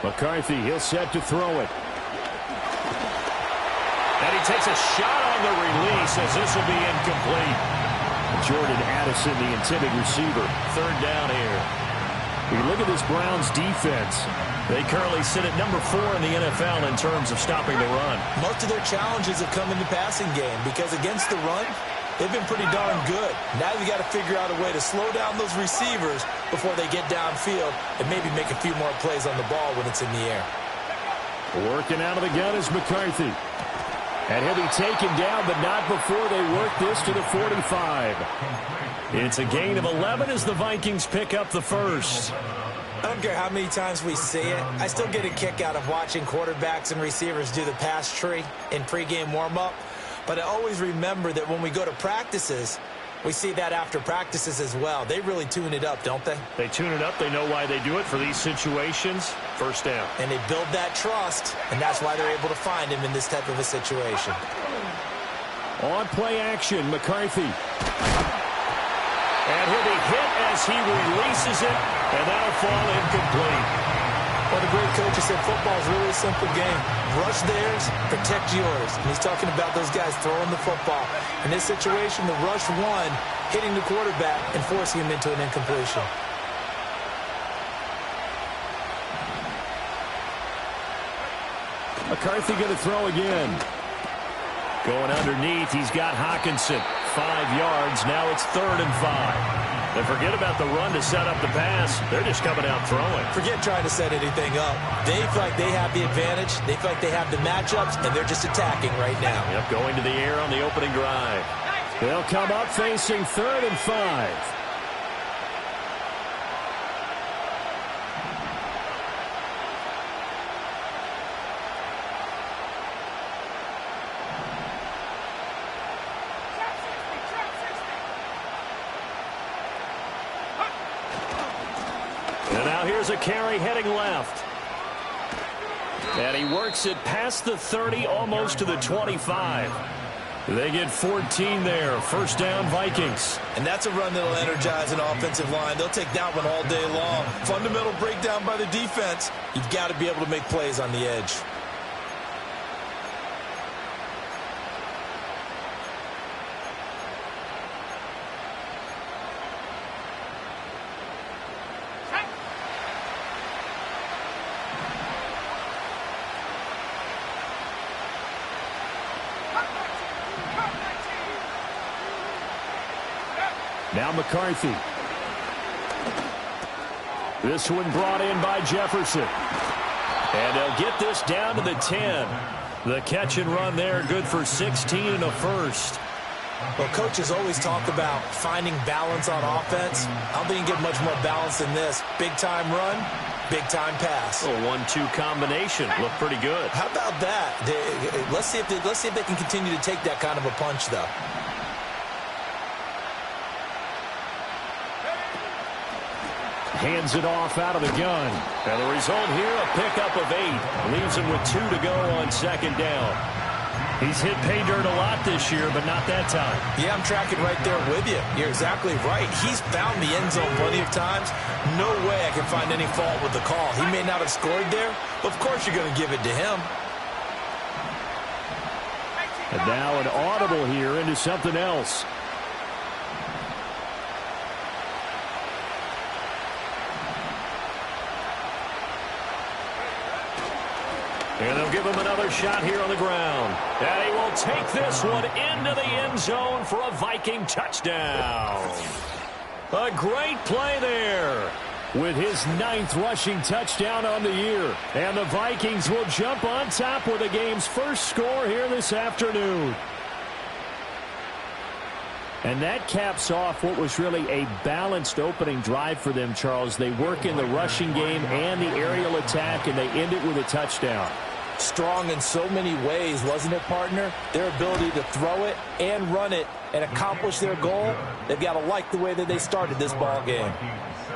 McCarthy, he'll set to throw it. And he takes a shot on the release as this will be incomplete. Jordan Addison, the intended receiver. Third down here. We look at this Browns defense. They currently sit at number 4 in the NFL in terms of stopping the run. Most of their challenges have come in the passing game because against the run, they've been pretty darn good. Now you got to figure out a way to slow down those receivers before they get downfield and maybe make a few more plays on the ball when it's in the air. Working out of the gun is McCarthy. And he'll be taken down, but not before they work this to the 45. It's a gain of 11 as the Vikings pick up the first. I don't care how many times we see it. I still get a kick out of watching quarterbacks and receivers do the pass tree in pregame warm-up. But I always remember that when we go to practices, we see that after practices as well. They really tune it up, don't they? They tune it up. They know why they do it for these situations. First down. And they build that trust, and that's why they're able to find him in this type of a situation. On play action, McCarthy. And he'll be hit as he releases it, and that'll fall incomplete. Well, the great coach has said football is really a simple game. Rush theirs, protect yours. And he's talking about those guys throwing the football. In this situation, the rush one, hitting the quarterback and forcing him into an incompletion. McCarthy going to throw again. Going underneath, he's got Hockenson. 5 yards, now it's 3rd and 5. And forget about the run to set up the pass. They're just coming out throwing. Forget trying to set anything up. They feel like they have the advantage. They feel like they have the matchups, and they're just attacking right now. Yep, going to the air on the opening drive. They'll come up facing 3rd and 5. And now here's a carry heading left. And he works it past the 30, almost to the 25. They get 14 there. First down, Vikings. And that's a run that'll energize an offensive line. They'll take that one all day long. Fundamental breakdown by the defense. You've got to be able to make plays on the edge. Now McCarthy. This one brought in by Jefferson. And they'll get this down to the 10. The catch and run there, good for 16 and a first. Well, coaches always talk about finding balance on offense. I don't think you can get much more balance than this. Big-time run, big-time pass. A 1-2 combination. Looked pretty good. How about that? Let's see if they can continue to take that kind of a punch, though. Hands it off out of the gun. And the result here, a pickup of 8. Leaves him with 2 to go on second down. He's hit pay dirt a lot this year, but not that time. Yeah, I'm tracking right there with you. You're exactly right. He's found the end zone plenty of times. No way I can find any fault with the call. He may not have scored there, but of course you're going to give it to him. And now an audible here into something else. And they'll give him another shot here on the ground. And he will take this one into the end zone for a Viking touchdown. A great play there. With his 9th rushing touchdown on the year. And the Vikings will jump on top with the game's first score here this afternoon. And that caps off what was really a balanced opening drive for them, Charles. They work in the rushing game and the aerial attack, and they end it with a touchdown. Strong in so many ways, wasn't it, partner? Their ability to throw it and run it and accomplish their goal, they've got to like the way that they started this ball game.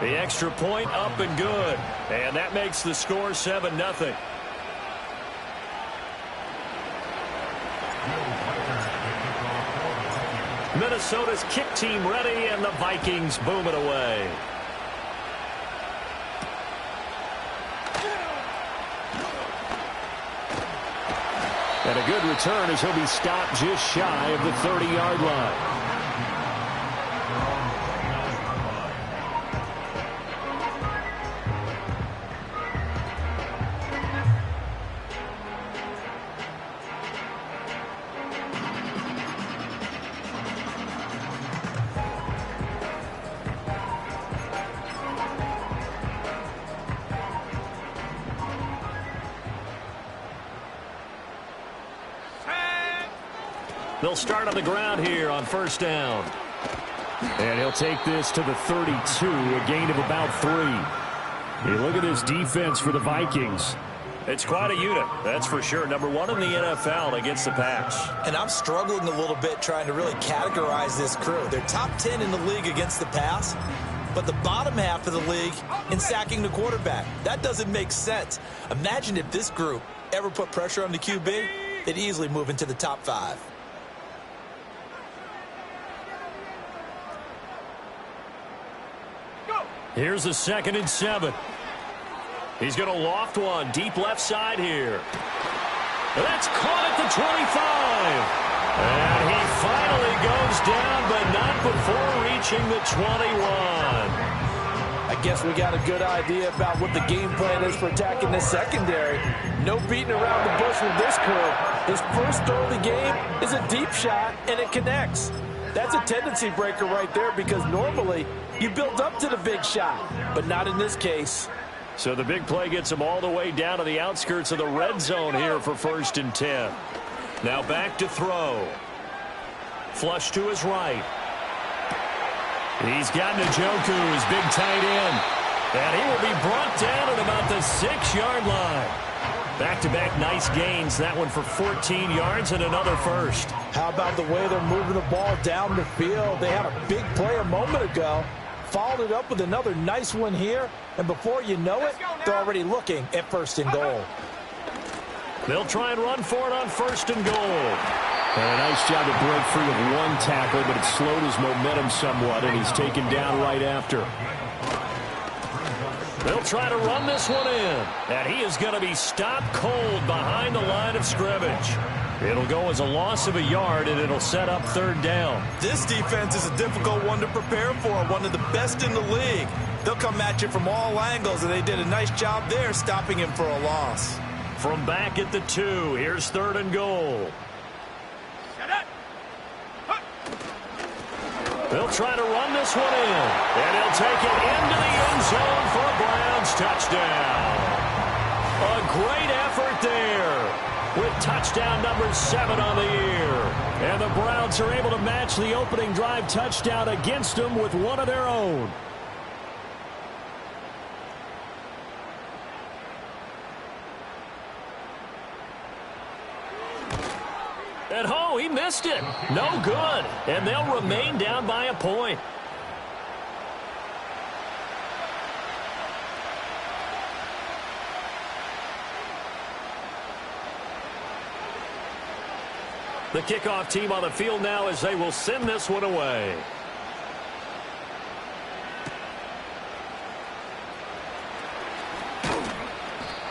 The extra point up and good. And that makes the score 7-0. Minnesota's kick team ready, and the Vikings boom it away. a good return as he'll be stopped just shy of the 30-yard line. They'll start on the ground here on first down. And he'll take this to the 32, a gain of about 3. Hey, look at this defense for the Vikings. It's quite a unit, that's for sure. Number 1 in the NFL against the pass. And I'm struggling a little bit trying to really categorize this crew. They're top 10 in the league against the pass, but the bottom half of the league in sacking the quarterback. That doesn't make sense. Imagine if this group ever put pressure on the QB, they'd easily move into the top 5. Here's a 2nd and 7. He's going to loft one deep left side here. That's caught at the 25. And he finally goes down, but not before reaching the 21. I guess we got a good idea about what the game plan is for attacking this secondary. No beating around the bush with this crew. His first throw of the game is a deep shot, and it connects. That's a tendency breaker right there because normally you build up to the big shot, but not in this case. So the big play gets him all the way down to the outskirts of the red zone here for 1st and 10. Now back to throw. Flush to his right. He's got Njoku, his big tight end. And he will be brought down at about the 6-yard line. Back-to-back nice gains. That one for 14 yards and another first. How about the way they're moving the ball down the field? They had a big play a moment ago. Followed it up with another nice one here. And before you know it, they're already looking at 1st and goal. They'll try and run for it on 1st and goal. And a nice job to break free of one tackle, but it slowed his momentum somewhat, and he's taken down right after. They'll try to run this one in. And he is going to be stopped cold behind the line of scrimmage. It'll go as a loss of a yard, and it'll set up 3rd down. This defense is a difficult one to prepare for, one of the best in the league. They'll come at you from all angles, and they did a nice job there stopping him for a loss. From back at the 2, here's 3rd and goal. They'll try to run this one in, and he'll take it into the end zone for a Browns touchdown. A great effort there with touchdown number 7 on the year. And the Browns are able to match the opening drive touchdown against them with one of their own. At home, he missed it. No good. And they'll remain down by a point. The kickoff team on the field now as they will send this one away.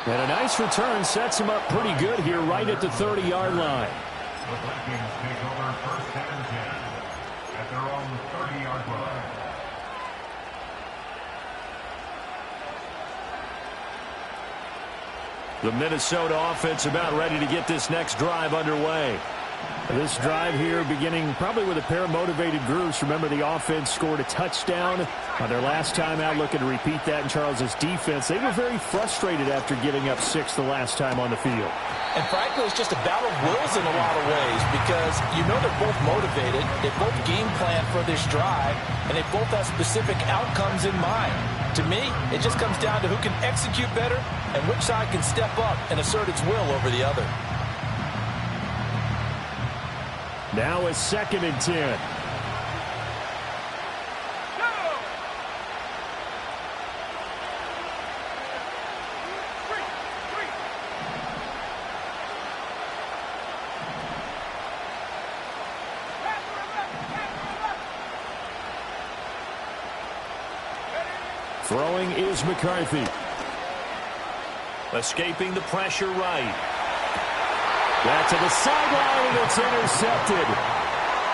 And a nice return sets him up pretty good here right at the 30-yard line. The Vikings take over 1st and 10 at their own 30-yard line. The Minnesota offense about ready to get this next drive underway. This drive here beginning probably with a pair of motivated groups. Remember, the offense scored a touchdown on their last time out, looking to repeat that in Charles's defense. They were very frustrated after giving up 6 the last time on the field. And frankly, it's just a battle of wills in a lot of ways because you know they're both motivated. They both game plan for this drive, and they both have specific outcomes in mind. To me, it just comes down to who can execute better and which side can step up and assert its will over the other. Now it's 2nd and 10. Throwing is McCarthy. Escaping the pressure right. That to the sideline, and it's intercepted.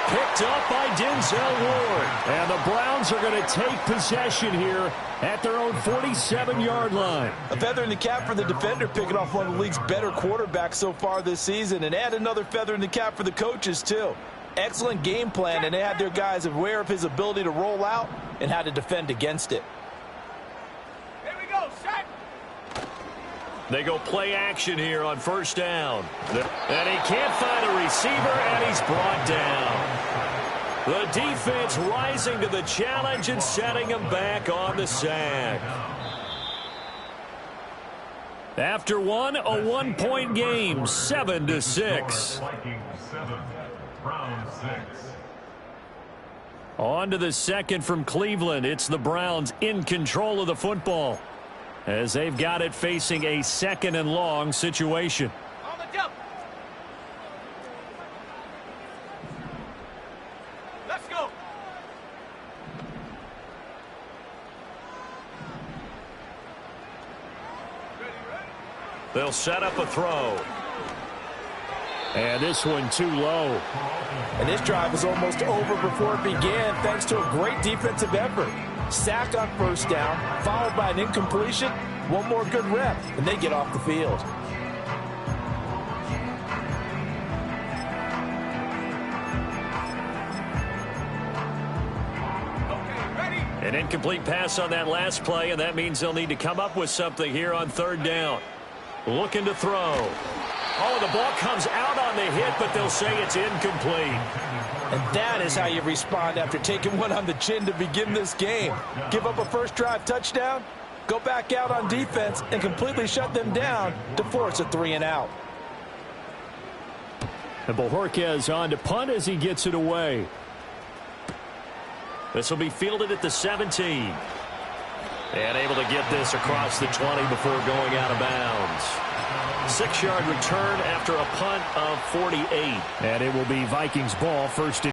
Picked up by Denzel Ward. And the Browns are going to take possession here at their own 47-yard line. A feather in the cap for the defender, picking off one of the league's better quarterbacks so far this season, and add another feather in the cap for the coaches, too. Excellent game plan, and they had their guys aware of his ability to roll out and how to defend against it. Here we go, set. They go play action here on first down. And he can't find a receiver, and he's brought down. The defense rising to the challenge and setting him back on the sack. After one, a 1-point game, 7-6. Vikings 7, Browns 6. On to the second from Cleveland. It's the Browns in control of the football, as they've got it facing a 2nd and long situation. On the jump. Let's go. They'll set up a throw. And this one too low. And this drive was almost over before it began thanks to a great defensive effort. Sack on first down, followed by an incompletion. One more good rep, and they get off the field. An incomplete pass on that last play, and that means they'll need to come up with something here on third down. Looking to throw. Oh, the ball comes out on the hit, but they'll say it's incomplete. And that is how you respond after taking one on the chin to begin this game. Give up a first drive touchdown, go back out on defense, and completely shut them down to force a 3-and-out. And Bojorquez on to punt as he gets it away. This will be fielded at the 17. And able to get this across the 20 before going out of bounds. 6-yard return after a punt of 48. And it will be Vikings ball, first and